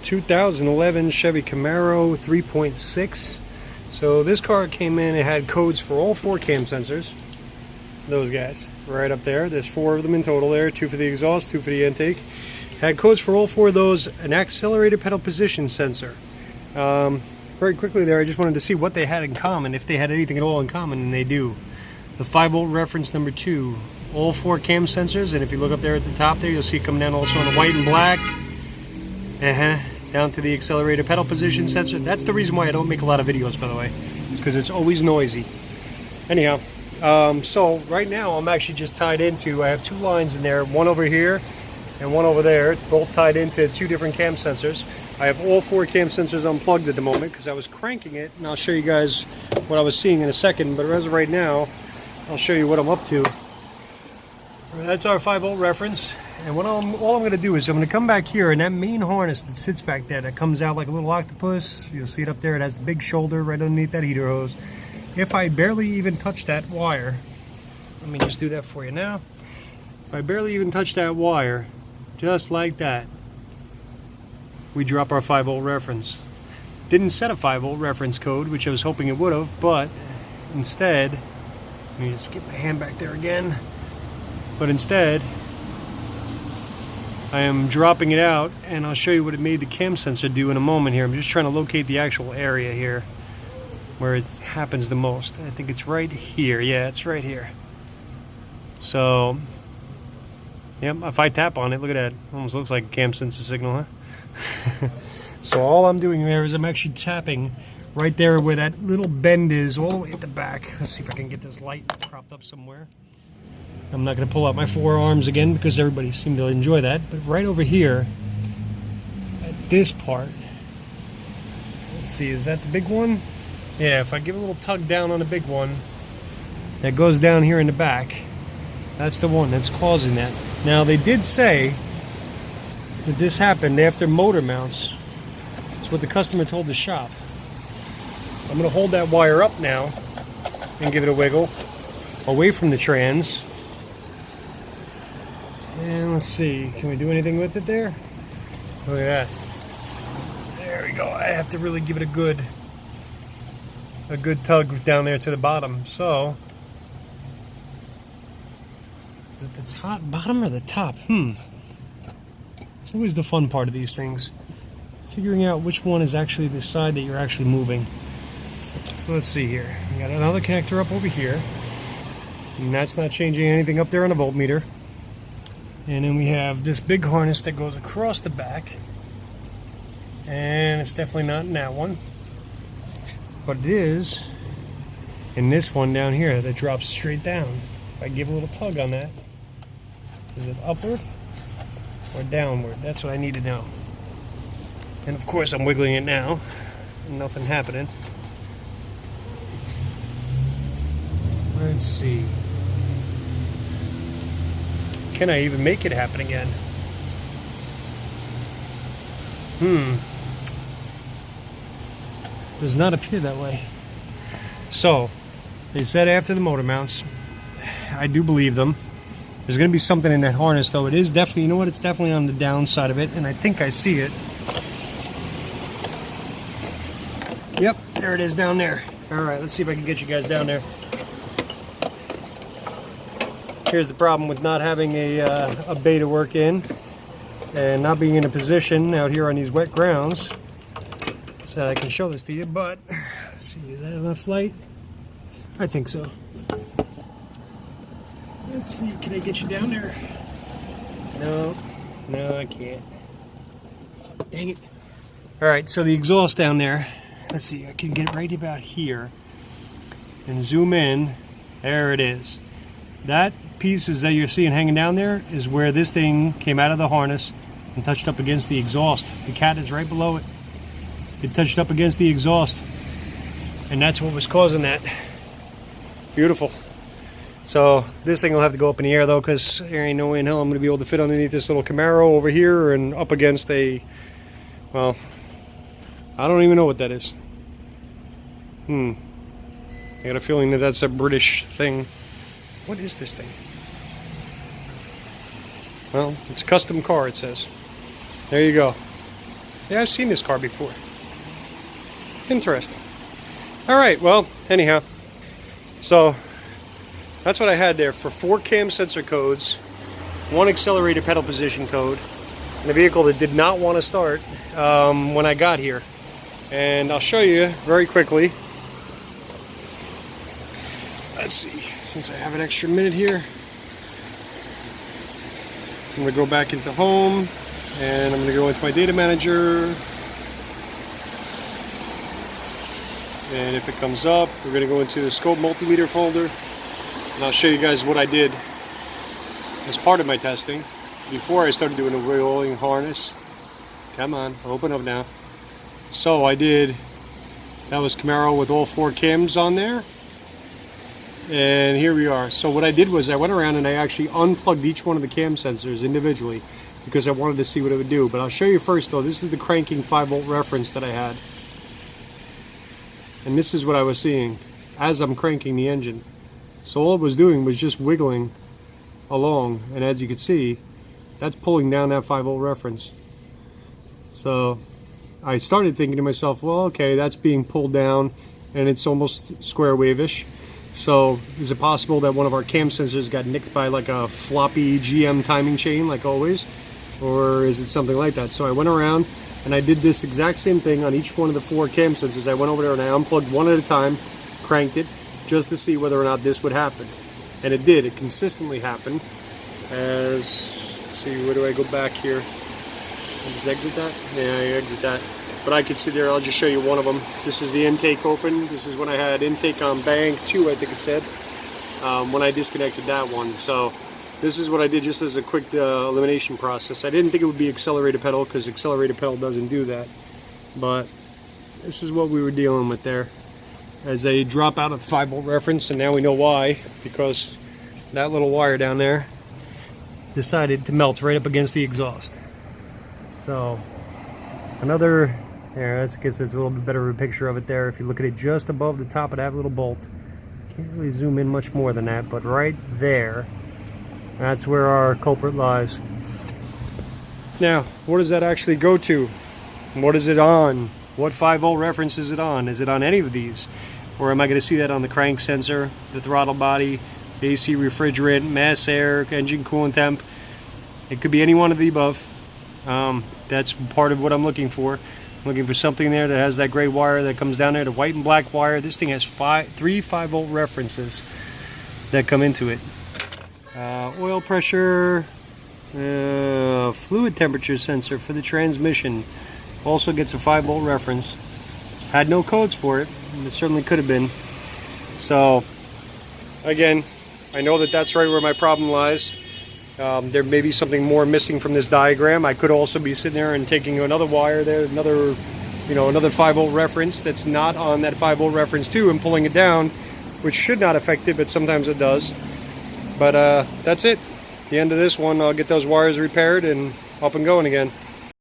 2011 Chevy Camaro 3.6. So this car came in, it had codes for all 4 cam sensors. Those guys, right up there. There's 4 of them in total there, 2 for the exhaust, 2 for the intake. Had codes for all 4 of those, an accelerated pedal position sensor. Very quickly there, I just wanted to see what they had in common, if they had anything at all in common, and they do. The 5-volt reference number 2, all 4 cam sensors, and if you look up there at the top there, you'll see it come down also on the white and black. Down to the accelerated pedal position sensor. That's the reason why I don't make a lot of videos, by the way. It's because it's always noisy. Anyhow, so right now I'm actually just tied into, I have 2 lines in there, one over here and one over there, both tied into 2 different cam sensors. I have all 4 cam sensors unplugged at the moment because I was cranking it, and I'll show you guys what I was seeing in a second, but as of right now, I'll show you what I'm up to. That's our 5-volt reference, and all I'm going to do is I'm going to come back here, and that main harness that sits back there that comes out like a little octopus, you'll see it up there, it has the big shoulder right underneath that heater hose. If I barely even touch that wire, let me just do that for you now. If I barely even touch that wire, just like that, we drop our 5-volt reference. Didn't set a 5-volt reference code, which I was hoping it would have, but instead, let me just get my hand back there again. But instead, I am dropping it out, and I'll show you what it made the cam sensor do in a moment here. I'm just trying to locate the actual area here where it happens the most. I think it's right here. Yeah, it's right here. So, yep, if I tap on it, look at that. Almost looks like a cam sensor signal, huh? So all I'm doing there is I'm actually tapping right there where that little bend is, all the way at the back. Let's see if I can get this light propped up somewhere. I'm not going to pull out my 4 arms again because everybody seemed to enjoy that. But right over here, at this part, let's see, is that the big one? Yeah, if I give a little tug down on the big one, that goes down here in the back, that's the one that's causing that. Now, they did say that this happened after motor mounts. That's what the customer told the shop. I'm going to hold that wire up now and give it a wiggle away from the trans. And let's see, can we do anything with it there? Look at that. There we go. I have to really give it a good tug down there to the bottom. So, is it the top, bottom or the top? It's always the fun part of these things. Figuring out which one is actually the side that you're actually moving. So let's see here. We got another connector up over here. And that's not changing anything up there on the voltmeter. And then we have this big harness that goes across the back. And it's definitely not in that one. But it is in this one down here that drops straight down. If I give a little tug on that, is it upward or downward? That's what I need to know. And of course I'm wiggling it now. Nothing happening. Let's see. Can I even make it happen again? Does not appear that way. So, they said after the motor mounts, I do believe them. There's going to be something in that harness, though. It is definitely, you know what, it's definitely on the downside of it, and I think I see it. Yep, there it is down there. Alright, let's see if I can get you guys down there. Here's the problem with not having a bay to work in and not being in a position out here on these wet grounds so I can show this to you, but let's see, is that enough light? I think so. Let's see, can I get you down there? No, I can't. Dang it. Alright, so the exhaust down there, let's see, I can get it right about here and zoom in. There it is. That pieces that you're seeing hanging down there is where this thing came out of the harness and touched up against the exhaust. The cat is right below it. It touched up against the exhaust, and that's what was causing that. Beautiful. So this thing will have to go up in the air though, because there ain't no way in hell I'm going to be able to fit underneath this little Camaro over here and up against a, well, I don't even know what that is. I got a feeling that that's a British thing. What is this thing? Well, it's a custom car, it says. There you go. Yeah, I've seen this car before. Interesting. All right, well, anyhow, so that's what I had there for 4 cam sensor codes, 1 accelerated pedal position code, and a vehicle that did not want to start when I got here. And I'll show you very quickly. Let's see, since I have an extra minute here, I'm going to go back into home, and I'm going to go into my data manager. And if it comes up, we're going to go into the scope multimeter folder, and I'll show you guys what I did as part of my testing before I started doing the rolling harness. Come on, open up now. So I did, that was Camaro with all 4 cams on there, and here we are. So what I did was I went around and I actually unplugged each one of the cam sensors individually because I wanted to see what it would do. But I'll show you first though, this is the cranking 5-volt reference that I had. And this is what I was seeing as I'm cranking the engine. So all it was doing was just wiggling along, and as you can see, that's pulling down that 5-volt reference. So I started thinking to myself, well, okay, that's being pulled down and it's almost square wave-ish. So is it possible that one of our cam sensors got nicked by like a floppy GM timing chain like always? Or is it something like that? So I went around and I did this exact same thing on each one of the 4 cam sensors. I went over there and I unplugged one at a time, cranked it, just to see whether or not this would happen. And it did. It consistently happened. As, let's see, where do I go back here? I just exit that? Yeah, I exit that. But I could see there, I'll just show you one of them. This is the intake open. This is when I had intake on bank 2, I think it said, when I disconnected that one. So this is what I did just as a quick elimination process. I didn't think it would be accelerated pedal because accelerated pedal doesn't do that. But this is what we were dealing with there. As they drop out of the 5-volt reference, and now we know why, because that little wire down there decided to melt right up against the exhaust. So another, there, that gets us a little bit better of a picture of it there. If you look at it just above the top of that little bolt, can't really zoom in much more than that, but right there, that's where our culprit lies. Now, what does that actually go to? What is it on? What 5-volt reference is it on? Is it on any of these? Or am I going to see that on the crank sensor, the throttle body, AC refrigerant, mass air, engine coolant temp? It could be any one of the above. That's part of what I'm looking for. I'm looking for something there that has that gray wire that comes down there, the white and black wire. This thing has 3 5-volt references that come into it. Oil pressure, fluid temperature sensor for the transmission also gets a 5-volt reference. Had no codes for it. It certainly could have been. So again, I know that that's right where my problem lies. There may be something more missing from this diagram. I could also be sitting there and taking another wire there, another 5-volt reference that's not on that 5-volt reference too, and pulling it down, which should not affect it, but sometimes it does. But that's it. The end of this one, I'll get those wires repaired and up and going again.